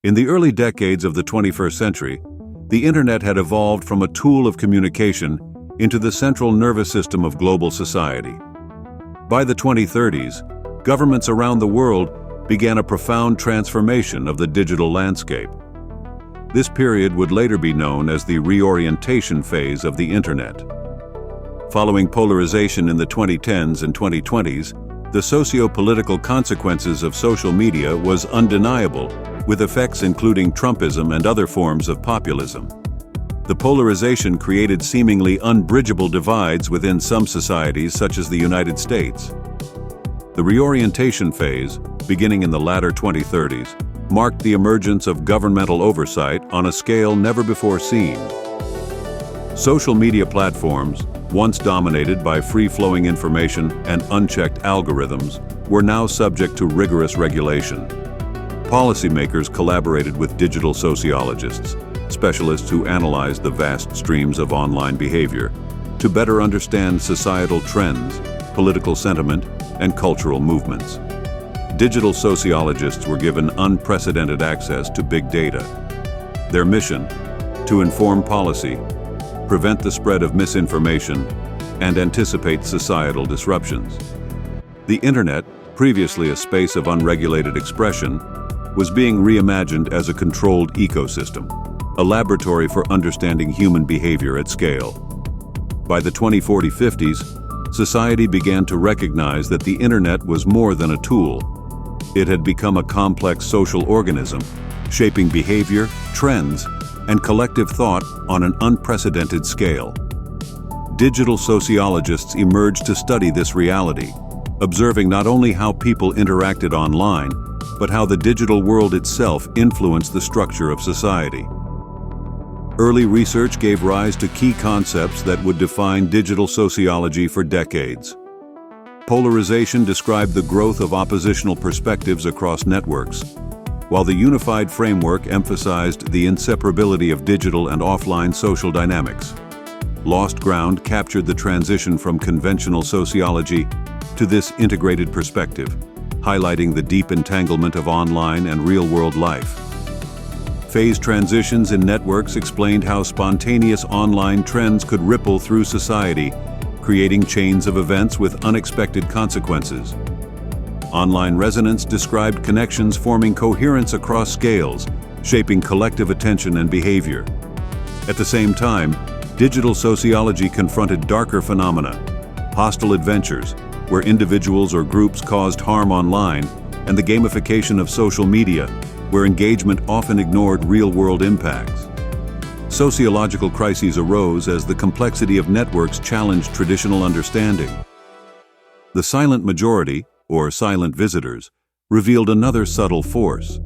In the early decades of the 21st century, the Internet had evolved from a tool of communication into the central nervous system of global society. By the 2030s, governments around the world began a profound transformation of the digital landscape. This period would later be known as the reorientation phase of the Internet. Following polarization in the 2010s and 2020s, the socio-political consequences of social media was undeniable, with effects including Trumpism and other forms of populism. The polarization created seemingly unbridgeable divides within some societies, such as the United States. The reorientation phase, beginning in the latter 2030s, marked the emergence of governmental oversight on a scale never before seen. Social media platforms, once dominated by free-flowing information and unchecked algorithms, were now subject to rigorous regulation. Policymakers collaborated with digital sociologists, specialists who analyzed the vast streams of online behavior, to better understand societal trends, political sentiment, and cultural movements. Digital sociologists were given unprecedented access to big data. Their mission: to inform policy, prevent the spread of misinformation, and anticipate societal disruptions. The Internet, previously a space of unregulated expression, was being reimagined as a controlled ecosystem, a laboratory for understanding human behavior at scale. By the 2040-50s, society began to recognize that the Internet was more than a tool. It had become a complex social organism, shaping behavior, trends, and collective thought on an unprecedented scale. Digital sociologists emerged to study this reality, observing not only how people interacted online, but how the digital world itself influenced the structure of society. Early research gave rise to key concepts that would define digital sociology for decades. Polarization described the growth of oppositional perspectives across networks, while the unified framework emphasized the inseparability of digital and offline social dynamics. Lost ground captured the transition from conventional sociology to this integrated perspective, highlighting the deep entanglement of online and real-world life. Phase transitions in networks explained how spontaneous online trends could ripple through society, creating chains of events with unexpected consequences. Online resonance described connections forming coherence across scales, shaping collective attention and behavior. At the same time, digital sociology confronted darker phenomena: hostile adventures, where individuals or groups caused harm online, and the gamification of social media, where engagement often ignored real-world impacts. Sociological crises arose as the complexity of networks challenged traditional understanding. The silent majority, or silent visitors, revealed another subtle force: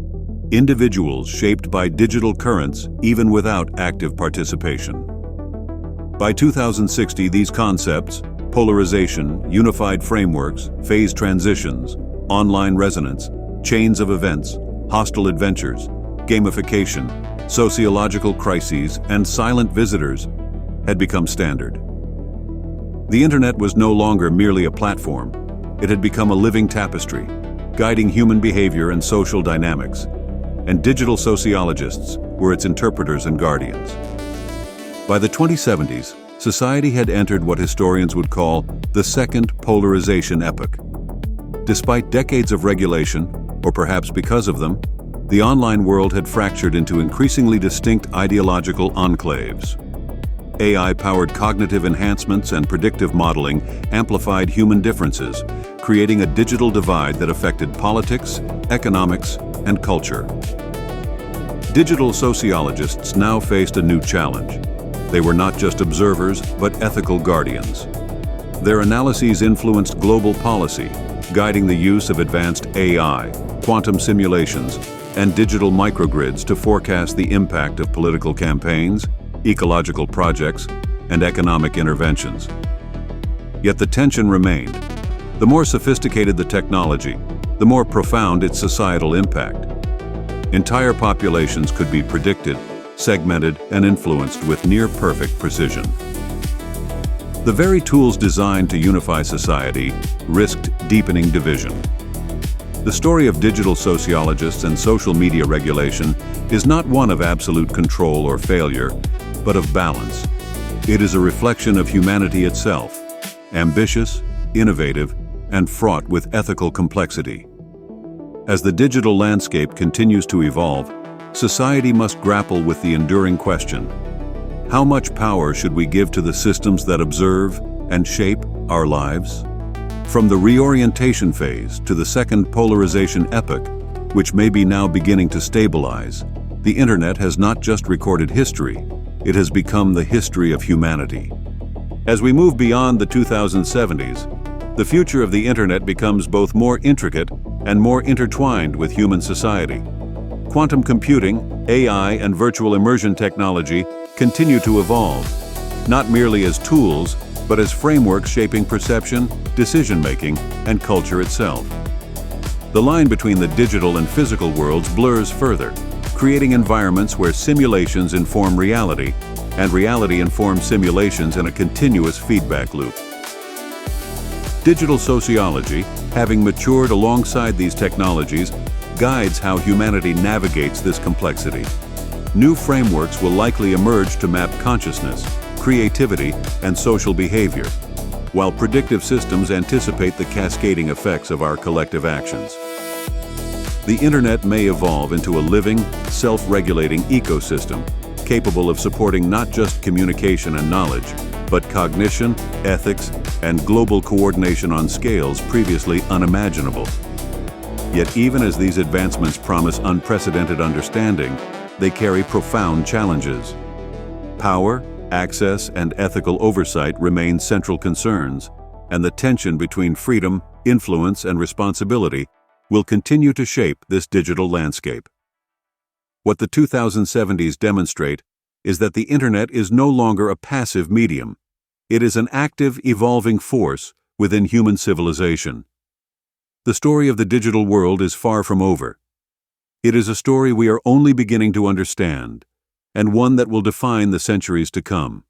individuals shaped by digital currents even without active participation. By 2060, these concepts, polarization, unified frameworks, phase transitions, online resonance, chains of events, hostile adventures, gamification, sociological crises, and silent visitors, had become standard. The Internet was no longer merely a platform. It had become a living tapestry, guiding human behavior and social dynamics, and digital sociologists were its interpreters and guardians. By the 2070s, society had entered what historians would call the second polarization epoch. Despite decades of regulation, or perhaps because of them, the online world had fractured into increasingly distinct ideological enclaves. AI-powered cognitive enhancements and predictive modeling amplified human differences, creating a digital divide that affected politics, economics, and culture. Digital sociologists now faced a new challenge. They were not just observers, but ethical guardians. Their analyses influenced global policy, guiding the use of advanced AI, quantum simulations, and digital microgrids to forecast the impact of political campaigns, ecological projects, and economic interventions. Yet the tension remained. The more sophisticated the technology, the more profound its societal impact. Entire populations could be predicted, segmented, and influenced with near-perfect precision. The very tools designed to unify society risked deepening division. The story of digital sociologists and social media regulation is not one of absolute control or failure, but of balance. It is a reflection of humanity itself, ambitious, innovative, and fraught with ethical complexity. As the digital landscape continues to evolve, society must grapple with the enduring question: how much power should we give to the systems that observe and shape our lives? From the reorientation phase to the second polarization epoch, which may be now beginning to stabilize, the Internet has not just recorded history, it has become the history of humanity. As we move beyond the 2070s, the future of the Internet becomes both more intricate and more intertwined with human society. Quantum computing, AI, and virtual immersion technology continue to evolve, not merely as tools, but as frameworks shaping perception, decision-making, and culture itself. The line between the digital and physical worlds blurs further, creating environments where simulations inform reality, and reality informs simulations in a continuous feedback loop. Digital sociology, having matured alongside these technologies, guides how humanity navigates this complexity. New frameworks will likely emerge to map consciousness, creativity, and social behavior, while predictive systems anticipate the cascading effects of our collective actions. The Internet may evolve into a living, self-regulating ecosystem, capable of supporting not just communication and knowledge, but cognition, ethics, and global coordination on scales previously unimaginable. Yet even as these advancements promise unprecedented understanding, they carry profound challenges. Power, access, and ethical oversight remain central concerns, and the tension between freedom, influence, and responsibility will continue to shape this digital landscape. What the 2070s demonstrate is that the Internet is no longer a passive medium. It is an active, evolving force within human civilization. The story of the digital world is far from over. It is a story we are only beginning to understand, and one that will define the centuries to come.